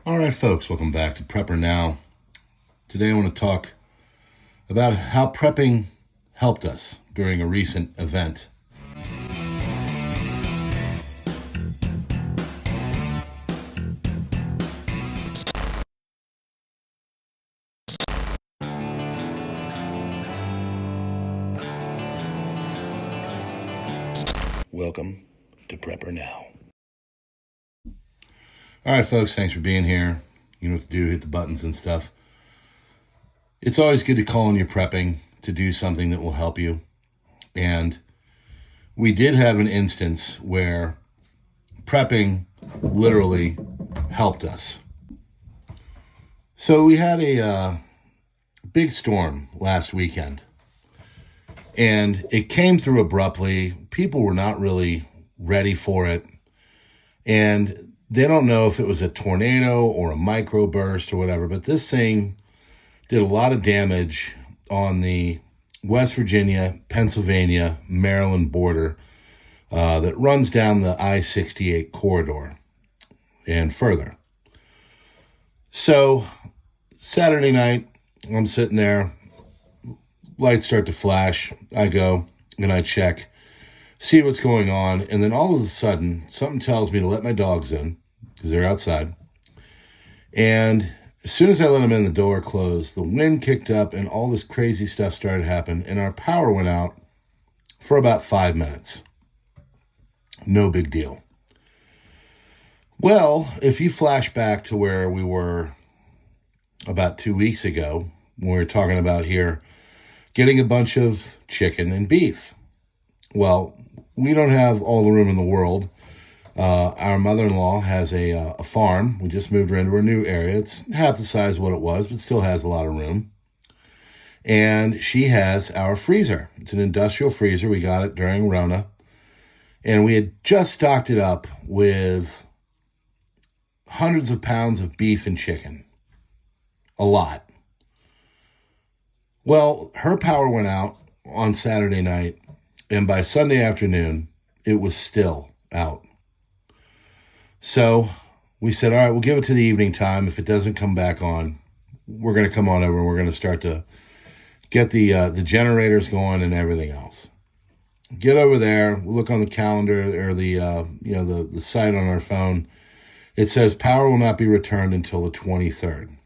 All right, folks, welcome back to PrepperNow. Today I want to talk about how prepping helped us during a recent event. Welcome to PrepperNow. All right, folks, thanks for being here. You know what to do, hit the buttons and stuff. It's always good to call on your prepping to do something that will help you. And we did have an instance where prepping literally helped us. So we had a big storm last weekend, and it came through abruptly. People were not really ready for it, and they don't know if it was a tornado or a microburst or whatever, but this thing did a lot of damage on the West Virginia, Pennsylvania, Maryland border that runs down the I-68 corridor and further. So Saturday night, I'm sitting there, lights start to flash. I go and I check, see what's going on, and then all of a sudden, something tells me to let my dogs in because they're outside. And as soon as I let them in, the door closed, the wind kicked up, and all this crazy stuff started happening, and our power went out for about 5 minutes. No big deal. Well, if you flash back to where we were about 2 weeks ago, when we were talking about here getting a bunch of chicken and beef. Well, we don't have all the room in the world. Our mother-in-law has a farm. We just moved her into a new area. It's half the size of what it was, but still has a lot of room. And she has our freezer. It's an industrial freezer. We got it during Rona. And we had just stocked it up with hundreds of pounds of beef and chicken. A lot. Well, her power went out on Saturday night, and by Sunday afternoon, it was still out. So we said, all right, we'll give it to the evening time. If it doesn't come back on, we're going to come on over and we're going to start to get the generators going and everything else. Get over there. We'll look on the calendar or the site on our phone. It says power will not be returned until the 23rd.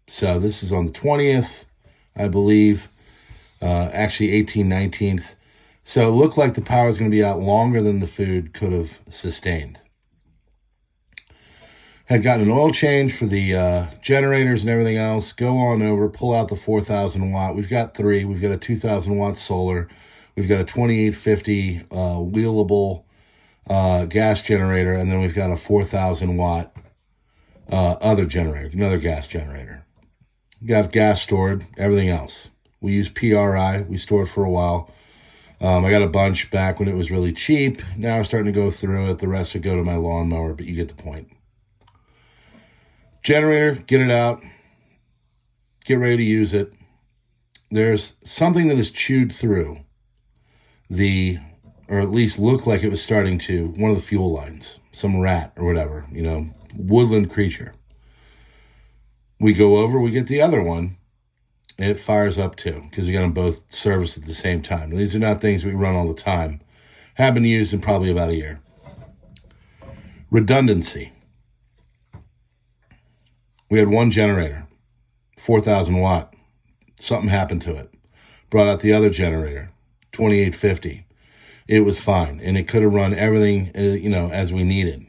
So this is on the 20th, I believe, actually 18th, 19th. So it looked like the power is going to be out longer than the food could have sustained. Had gotten an oil change for the generators and everything else. Go on over, pull out the 4,000 watt. We've got three. We've got a 2,000 watt solar. We've got a 2850 wheelable gas generator, and then we've got a 4,000 watt other generator, another gas generator. We have gas stored, everything else. We use PRI. We stored for a while. I got a bunch back when it was really cheap. Now we're starting to go through it. The rest would go to my lawnmower, but you get the point. Generator, get it out. Get ready to use it. There's something that is chewed through or at least looked like it was starting to, one of the fuel lines. Some rat or whatever, woodland creature. We go over, we get the other one, and it fires up too, because we got them both serviced at the same time. These are not things we run all the time. Have been used in probably about a year. Redundancy. We had one generator, 4,000 watt. Something happened to it. Brought out the other generator, 2850. It was fine, and it could have run everything, as we needed.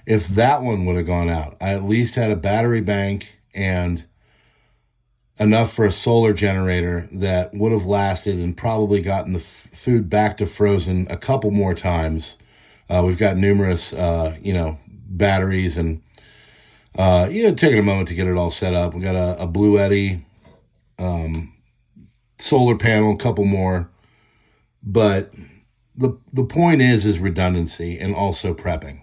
If that one would have gone out, I at least had a battery bank and enough for a solar generator that would have lasted and probably gotten the food back to frozen a couple more times. We've got numerous, batteries and, taking a moment to get it all set up. We got a Blue Eddy solar panel, a couple more. But the point is redundancy and also prepping.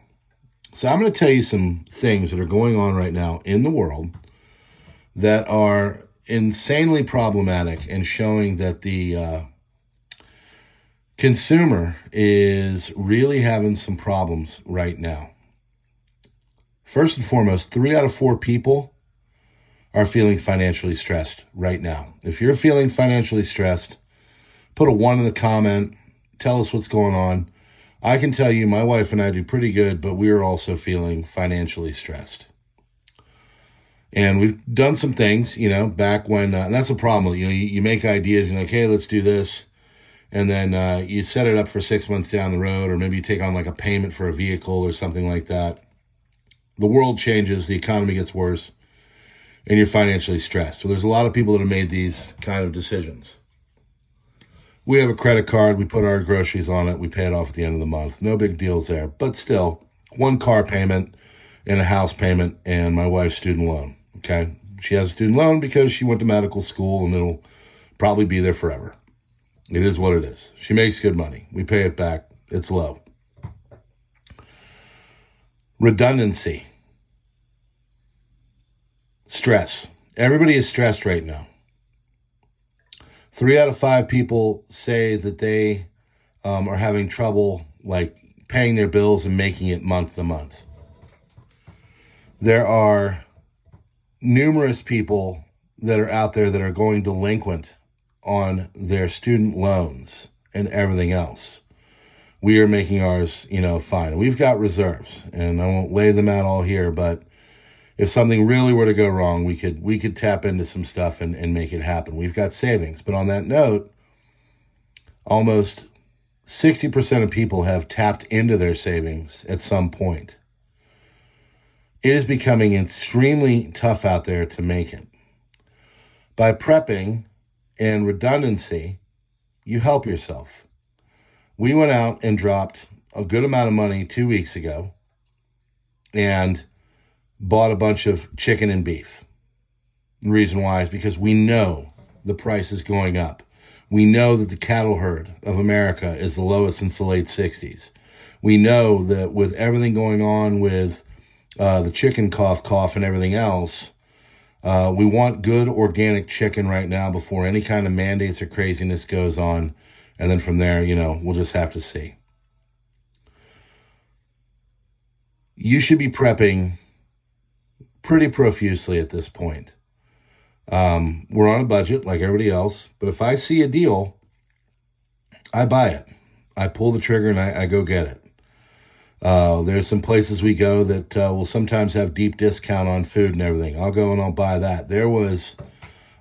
So I'm going to tell you some things that are going on right now in the world that are insanely problematic and showing that the consumer is really having some problems right now. First and foremost, 3 out of 4 people are feeling financially stressed right now. If you're feeling financially stressed, put a 1 in the comment. Tell us what's going on. I can tell you my wife and I do pretty good, but we are also feeling financially stressed. And we've done some things, back when, and that's a problem. You make ideas, you're like, hey, let's do this. And then you set it up for 6 months down the road, or maybe you take on like a payment for a vehicle or something like that. The world changes, the economy gets worse, and you're financially stressed. So there's a lot of people that have made these kind of decisions. We have a credit card, we put our groceries on it, we pay it off at the end of the month. No big deals there. But still, 1 car payment and a house payment and my wife's student loan. Okay? She has a student loan because she went to medical school and it'll probably be there forever. It is what it is. She makes good money. We pay it back. It's low. Redundancy. Stress. Everybody is stressed right now. 3 out of 5 people say that they are having trouble like paying their bills and making it month to month. There are numerous people that are out there that are going delinquent on their student loans and everything else. We are making ours, fine. We've got reserves, and I won't lay them out all here, but if something really were to go wrong, we could tap into some stuff and make it happen. We've got savings. But on that note, almost 60% of people have tapped into their savings at some point. It is becoming extremely tough out there to make it. By prepping and redundancy, you help yourself. We went out and dropped a good amount of money 2 weeks ago and bought a bunch of chicken and beef. The reason why is because we know the price is going up. We know that the cattle herd of America is the lowest since the late 60s. We know that with everything going on with the chicken cough and everything else, we want good organic chicken right now before any kind of mandates or craziness goes on. And then from there, we'll just have to see. You should be prepping pretty profusely at this point. We're on a budget like everybody else, but if I see a deal, I buy it. I pull the trigger and I go get it. There's some places we go that will sometimes have deep discount on food and everything. I'll go and I'll buy that. There was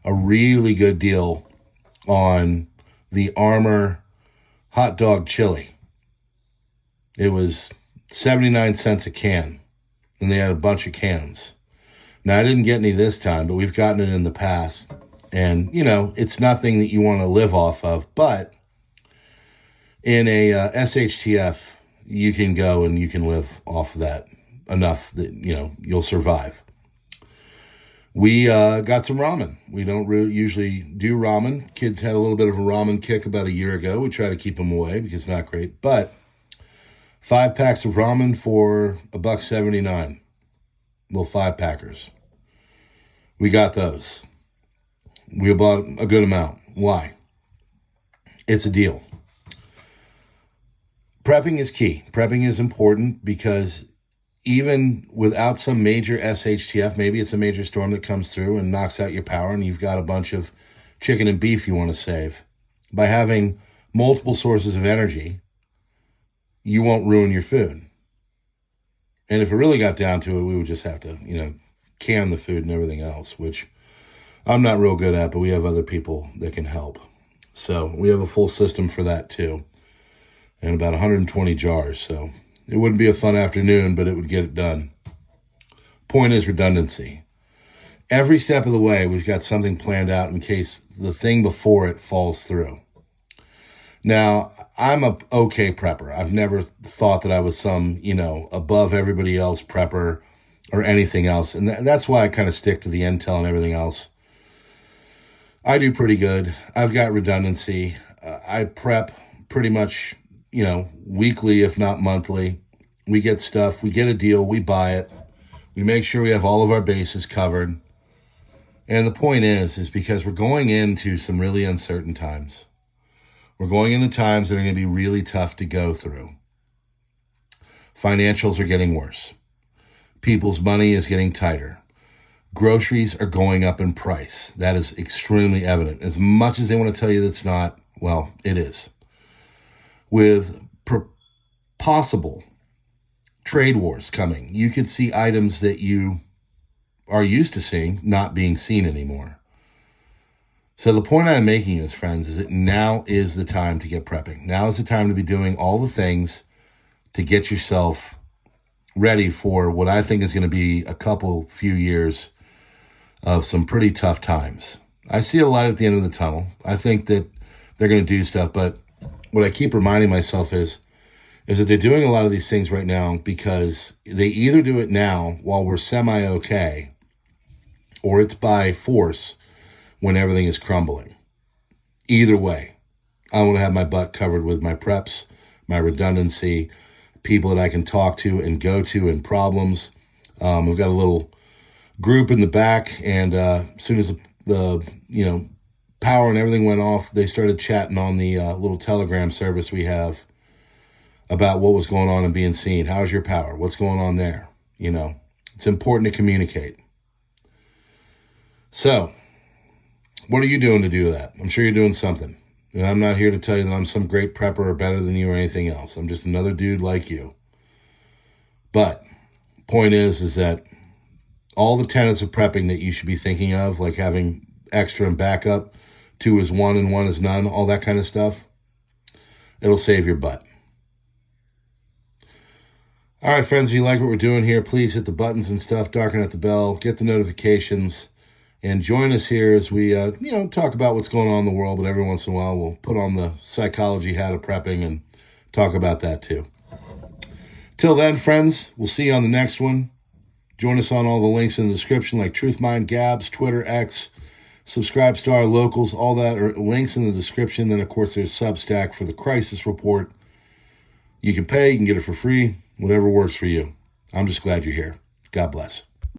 a really good deal on the Armour hot dog chili. It was 79 cents a can, and they had a bunch of cans. Now, I didn't get any this time, but we've gotten it in the past. And, it's nothing that you want to live off of, but in a SHTF, you can go and you can live off of that enough that, you'll survive. We got some ramen. We don't usually do ramen. Kids had a little bit of a ramen kick about a year ago. We try to keep them away because it's not great. But 5 packs of ramen for $1.79. Little 5-packers. We got those. We bought a good amount. Why? It's a deal. Prepping is key. Prepping is important because even without some major SHTF, maybe it's a major storm that comes through and knocks out your power and you've got a bunch of chicken and beef you want to save. By having multiple sources of energy, you won't ruin your food. And if it really got down to it, we would just have to, can the food and everything else, which I'm not real good at, but we have other people that can help. So we have a full system for that too. And about 120 jars. So it wouldn't be a fun afternoon, but it would get it done. Point is redundancy. Every step of the way, we've got something planned out in case the thing before it falls through. Now, I'm a okay prepper. I've never thought that I was some, above everybody else prepper or anything else. And that's why I kind of stick to the intel and everything else. I do pretty good. I've got redundancy. I prep pretty much, weekly, if not monthly. We get stuff, we get a deal, we buy it. We make sure we have all of our bases covered. And the point is because we're going into some really uncertain times. We're going into times that are going to be really tough to go through. Financials are getting worse. People's money is getting tighter. Groceries are going up in price. That is extremely evident. As much as they want to tell you that's not, well, it is. With possible trade wars coming, you could see items that you are used to seeing not being seen anymore. So the point I'm making is, friends, is that now is the time to get prepping. Now is the time to be doing all the things to get yourself ready for what I think is going to be a few years of some pretty tough times. I see a light at the end of the tunnel. I think that they're going to do stuff, but what I keep reminding myself is that they're doing a lot of these things right now because they either do it now while we're semi-okay, or it's by force when everything is crumbling. Either way, I want to have my butt covered with my preps, my redundancy, people that I can talk to and go to in problems. We've got a little group in the back, and as soon as the power and everything went off, they started chatting on the little Telegram service we have about what was going on and being seen. How's your power? What's going on there? It's important to communicate. So, what are you doing to do that? I'm sure you're doing something. And I'm not here to tell you that I'm some great prepper or better than you or anything else. I'm just another dude like you. But point is that all the tenets of prepping that you should be thinking of, like having extra and backup, 2 is 1 and 1 is none, all that kind of stuff, it'll save your butt. All right, friends, if you like what we're doing here, please hit the buttons and stuff, darken out the bell, get the notifications, and join us here as we, talk about what's going on in the world, but every once in a while we'll put on the psychology hat of prepping and talk about that too. Till then, friends, we'll see you on the next one. Join us on all the links in the description, like TruthMind, Gabs, Twitter, X, Subscribestar, Locals, all that are links in the description. Then, of course, there's Substack for the crisis report. You can pay, you can get it for free, whatever works for you. I'm just glad you're here. God bless.